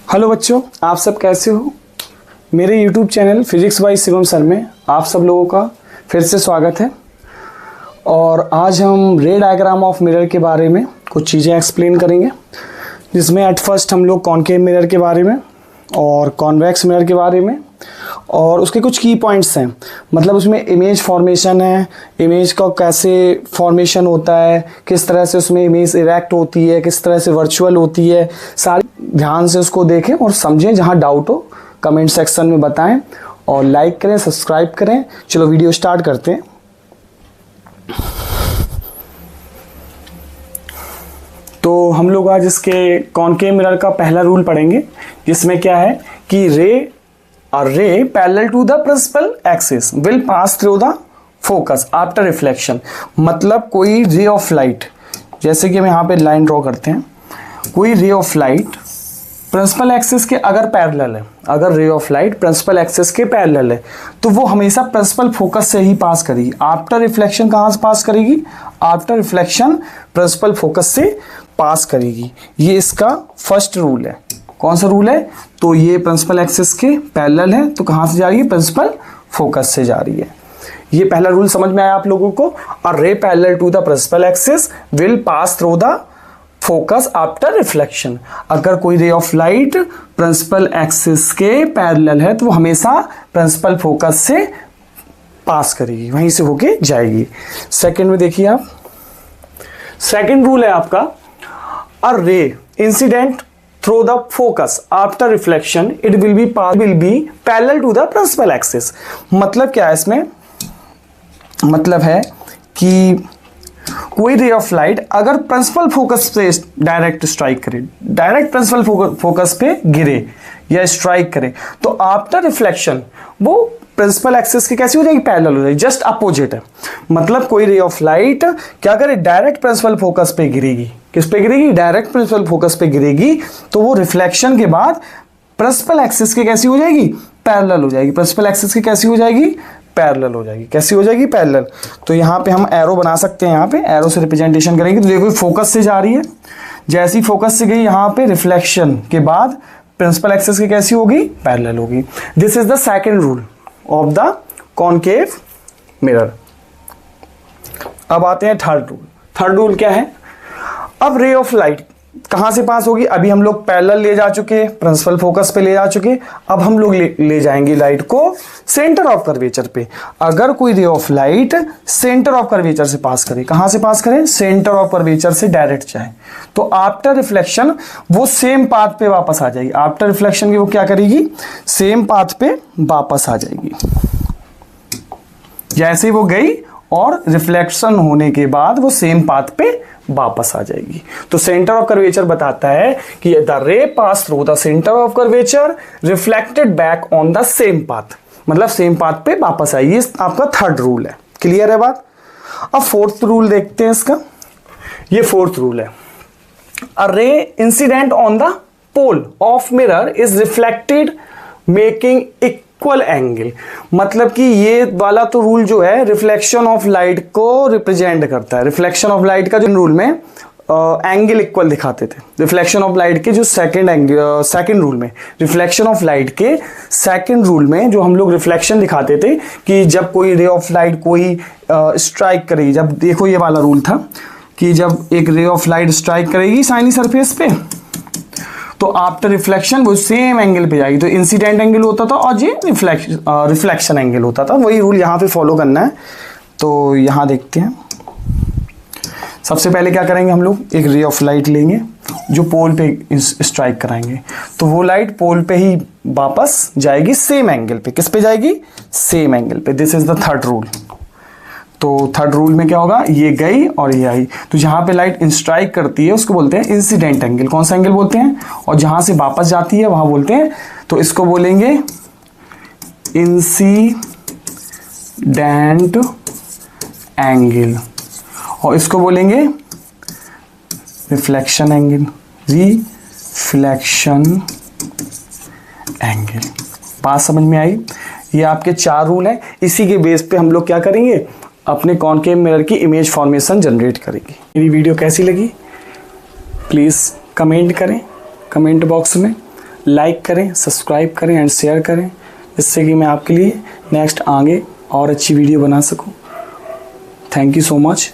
Hello बच्चों, आप सब कैसे हो। मेरे YouTube channel physics bye Shivam sir में आप सब लोगों का फिर से स्वागत है। और आज हम रे डायग्राम ऑफ मिरर के बारे में कुछ चीज़ें एक्सप्लेन करेंगे, जिसमें एट फर्स्ट हम लोग कॉनकेव मिरर के बारे में और कॉन्वेक्स मिरर के बारे में और उसके कुछ की पॉइंट्स हैं। मतलब उसमें इमेज फॉर्मेशन है, इमेज का कैसे फॉर्मेशन होता है, किस तरह से उसमें इमेज इरेक्ट होती है, किस तरह से वर्चुअल होती है, सारी ध्यान से उसको देखें और समझें। जहाँ डाउट हो कमेंट सेक्शन में बताएं और लाइक करें, सब्सक्राइब करें। चलो वीडियो स्टार्ट करते हैं। तो हम लोग आज इसके कॉनकेव मिरर का पहला रूल पढ़ेंगे, जिसमें क्या है कि a ray parallel to the principal axis will pass through the focus after reflection। मतलब कोई रे ऑफ लाइट, जैसे कि हम यहाँ पे लाइन ड्रॉ करते हैं, कोई ray of light principal axis के अगर पैरेलल है, अगर ray of light principal axis के पैरेलल है तो वो हमेशा प्रिंसिपल फोकस से ही पास करेगी। आफ्टर रिफ्लेक्शन कहाँ से पास करेगी? आफ्टर रिफ्लेक्शन प्रिंसिपल फोकस से पास करेगी। ये इसका फर्स्ट रूल है। कौन सा रूल है? तो ये प्रिंसिपल एक्सिस के पैरेलल है तो कहाँ से जा रही है? प्रिंसिपल फोकस से जा रही है। ये पहला रूल समझ में आया आप लोगों को। A ray parallel to the principal axis will pass through the focus after reflection. अगर कोई ray of light principal axis के पैरेलल है तो वो हमेशा प्रिंसिपल फोकस से पास करेगी, वहीं से होके जाएगी। सेकंड में देखिए आप, सेकंड रूल है आपका, a ray incident through the focus after reflection it will be parallel to the principal axis। मतलब क्या है इसमें? मतलब है कि कोई रे ऑफ लाइट अगर प्रिंसिपल फोकस पे डायरेक्ट स्ट्राइक करे, डायरेक्ट प्रिंसिपल फोकस पे गिरे या स्ट्राइक करे, तो आफ्टर रिफ्लेक्शन वो प्रिंसिपल एक्सिस की कैसी हो जाएगी? पैरेलल हो जाएगी, जस्ट अपोजिट है। मतलब कोई रे ऑफ लाइट क्या करे? डायरेक्ट प्रिंसिपल फोकस पे गिरेगी। किस पे गिरेगी? डायरेक्ट प्रिंसिपल फोकस पे गिरेगी तो वो रिफ्लेक्शन के बाद प्रिंसिपल एक्सिस की कैसी हो जाएगी? पैरेलल हो जाएगी। प्रिंसिपल एक्सिस की कैसी हो जाएगी? पैरेलल हो जाएगी। कैसी हो जाएगी? पैरेलल। तो यहाँ पे हम एरो बना सकते हैं, यहाँ पे एरो से रिप्रेजेंटेशन करेंगे। तो देखो फोकस से जा रही है, जैसी फोकस से गई यहाँ पे रिफ्लेक्शन के बाद प्रिंसिपल एक्सिस की कैसी होगी? पैरेलल होगी। This is the second rule of the concave mirror. अब आते हैं थर्ड रूल। थर्ड रूल क्या है? अब रे ऑफ लाइट कहां से पास होगी? अभी हम लोग पैरेलल ले जा चुके, प्रिंसिपल फोकस पे ले जा चुके। अब हम लोग ले जाएंगे लाइट को सेंटर ऑफ कर्वेचर पे। अगर कोई ray of light centre of curvature से पास करे, कहां से पास करे? सेंटर ऑफ कर्वेचर से डायरेक्ट जाए, तो आफ्टर रिफ्लेक्शन वो सेम पाथ पे वापस आ जाएगी। आफ्टर रिफ्लेक्शन की वो क्या करेगी? सेम पाथ पे वापस आ जाएगी। जैसे ही वो गई और रिफ्लेक्शन होने के बाद वो सेम पाथ पे वापस आ जाएगी। तो सेंटर ऑफ कर्वेचर बताता है कि द रे पास through the centre of curvature reflected back on the same path. मतलब सेम पाथ पे वापस आएगी। ये आपका थर्ड रूल है। क्लियर है बात? अब फोर्थ रूल देखते हैं इसका। ये फोर्थ रूल है, a ray incident on the pole of mirror is reflected making equal angle. मतलब कि ये वाला तो रूल जो है रिफ्लेक्शन ऑफ लाइट को रिप्रेजेंट करता है। रिफ्लेक्शन ऑफ लाइट का जो रूल में एंगल इक्वल दिखाते थे, रिफ्लेक्शन ऑफ लाइट के जो सेकंड रूल में, रिफ्लेक्शन ऑफ लाइट के सेकंड रूल में जो हम लोग रिफ्लेक्शन दिखाते थे कि जब कोई रे ऑफ लाइट कोई स्ट्राइक करेगी, जब देखो ये वाला रूल था कि जब एक रे ऑफ लाइट स्ट्राइक करेगी शाइनी सरफेस पे तो आफ्टर रिफ्लेक्शन वो सेम एंगल पे जाएगी। तो इंसिडेंट एंगल होता था और ये रिफ्लेक्शन एंगल होता था। वही रूल यहाँ पे फॉलो करना है। तो यहाँ देखते हैं, सबसे पहले क्या करेंगे हम लोग? एक रे ऑफ लाइट लेंगे जो पोल पे स्ट्राइक कराएंगे, तो वो लाइट पोल पे ही वापस जाएगी सेम एंगल पे। किस पे जाएगी? सेम एंगल पे। This is the third rule. तो थर्ड रूल में क्या होगा? ये गई और ये आई, तो जहां पे लाइट स्ट्राइक करती है उसको बोलते हैं इंसिडेंट एंगल। कौन सा एंगल बोलते हैं? और जहां से वापस जाती है वहां बोलते हैं, तो इसको बोलेंगे इंसिडेंट एंगल और इसको बोलेंगे रिफ्लेक्शन एंगल। Reflection angle. बात समझ में आई? ये आपके चार रूल हैं। इसी के बेस पे हम लोग क्या करेंगे? अपने कॉनकेव मिरर की इमेज फॉर्मेशन जनरेट करेंगे। मेरी वीडियो कैसी लगी प्लीज़ कमेंट करें कमेंट बॉक्स में, लाइक करें, सब्सक्राइब करें एंड शेयर करें, जिससे कि मैं आपके लिए नेक्स्ट आगे और अच्छी वीडियो बना सकूं। Thank you so much.